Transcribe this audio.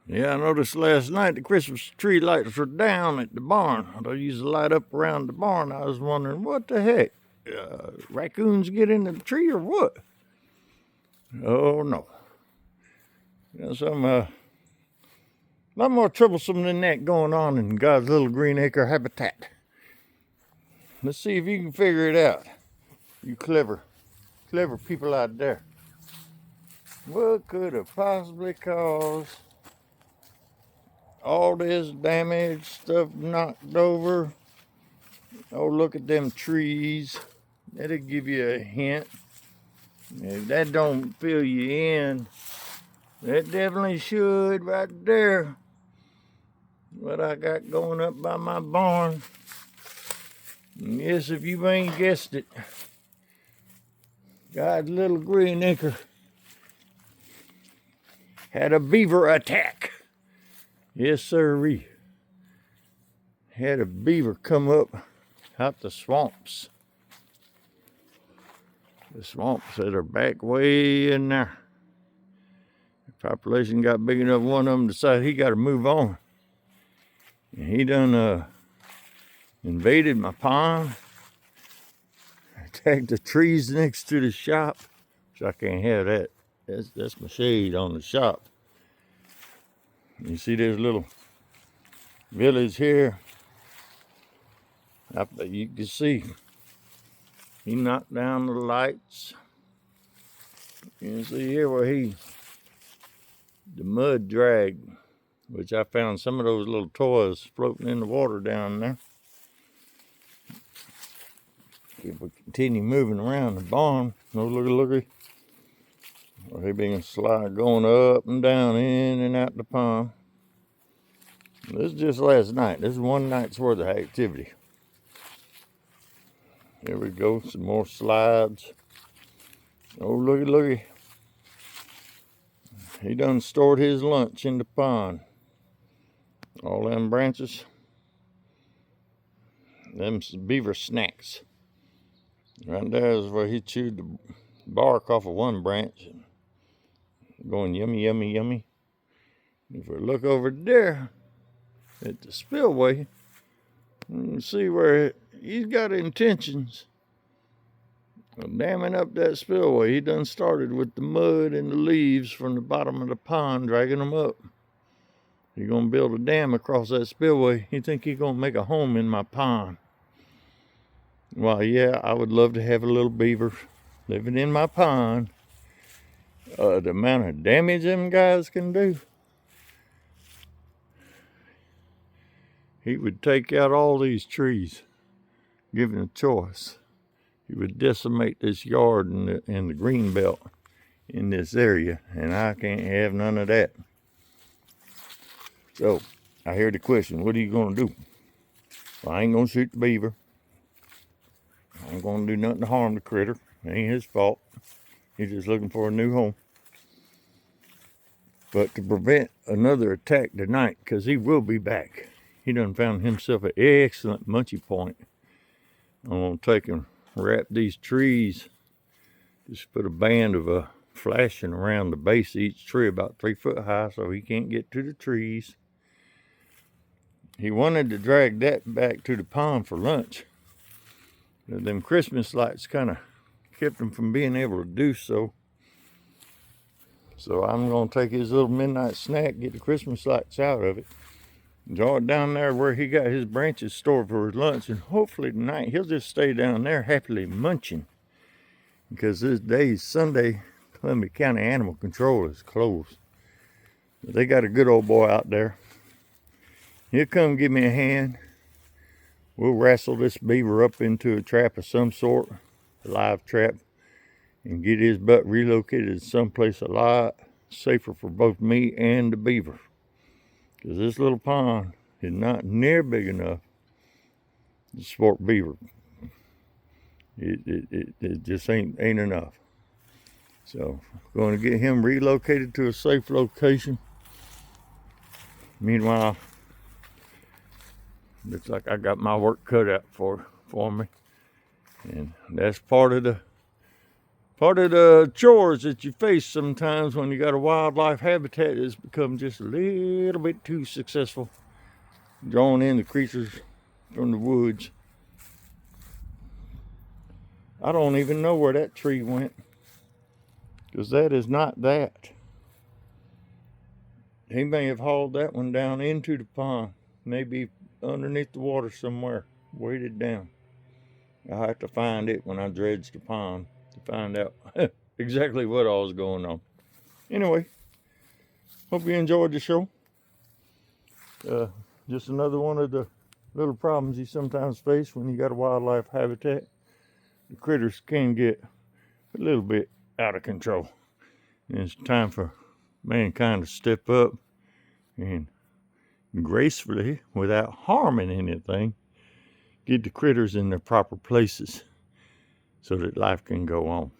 Yeah, I noticed last night the Christmas tree lights were down at the barn. They used to light up around the barn. I was wondering, what the heck? Raccoons get in the tree or what? Oh, no. Some a lot more troublesome than that going on in God's little green acre habitat. Let's see if you can figure it out. You clever people out there. What could have possibly caused all this damage, stuff knocked over? Oh, look at them trees. That'll give you a hint. If that don't fill you in, that definitely should right there. What I got going up by my barn. And yes, if you ain't guessed it, God's little green acre had a beaver attack. Yes, sirree. Had a beaver come up out the swamps. The swamps that are back way in there. The population got big enough, one of them decided he got to move on. And he done invaded my pond, attacked the trees next to the shop, which I can't have that. That's my shade on the shop. You see this little village here? You can see he knocked down the lights. You can see here where the mud drag, which I found some of those little toys floating in the water down there. If we continue moving around the barn, looky. Or he being slide going up and down, in and out the pond. This is just last night. This is one night's worth of activity. Here we go, some more slides. Oh, looky. He done stored his lunch in the pond. All them branches. Them beaver snacks. Right there is where he chewed the bark off of one branch. Going yummy. If we look over there at the spillway, you can see where he's got intentions of damming up that spillway. He done started with the mud and the leaves from the bottom of the pond, dragging them up. He's gonna build a dam across that spillway. He think he's gonna make a home in my pond. Well, yeah, I would love to have a little beaver living in my pond. The amount of damage them guys can do. He would take out all these trees, given a choice. He would decimate this yard and the green belt in this area, and I can't have none of that. So, I hear the question, what are you gonna do? Well, I ain't gonna shoot the beaver. I ain't gonna do nothing to harm the critter. It ain't his fault. He's just looking for a new home. But to prevent another attack tonight, because he will be back. He done found himself an excellent munchy point. I'm gonna take and wrap these trees. Just put a band of flashing around the base of each tree about 3 foot high so he can't get to the trees. He wanted to drag that back to the pond for lunch. But them Christmas lights kind of kept him from being able to do so. So I'm going to take his little midnight snack, get the Christmas lights out of it, draw it down there where he got his branches stored for his lunch, and hopefully tonight he'll just stay down there happily munching. Because this day's Sunday, Columbia County Animal Control is closed. They got a good old boy out there. He'll come give me a hand. We'll wrestle this beaver up into a trap of some sort, a live trap, and get his butt relocated to someplace a lot safer for both me and the beaver. Because this little pond is not near big enough to support beaver. It just ain't enough. So, going to get him relocated to a safe location. Meanwhile, looks like I got my work cut out for me. And that's part of the Part of the chores that you face sometimes when you got a wildlife habitat is become just a little bit too successful, drawing in the creatures from the woods. I don't even know where that tree went, because that is not that. He may have hauled that one down into the pond, maybe underneath the water somewhere, weighted down. I'll have to find it when I dredge the pond to find out exactly what all is going on. Anyway, hope you enjoyed the show. Just another one of the little problems you sometimes face when you got a wildlife habitat. The critters can get a little bit out of control. And it's time for mankind to step up and gracefully, without harming anything, get the critters in their proper places so that life can go on.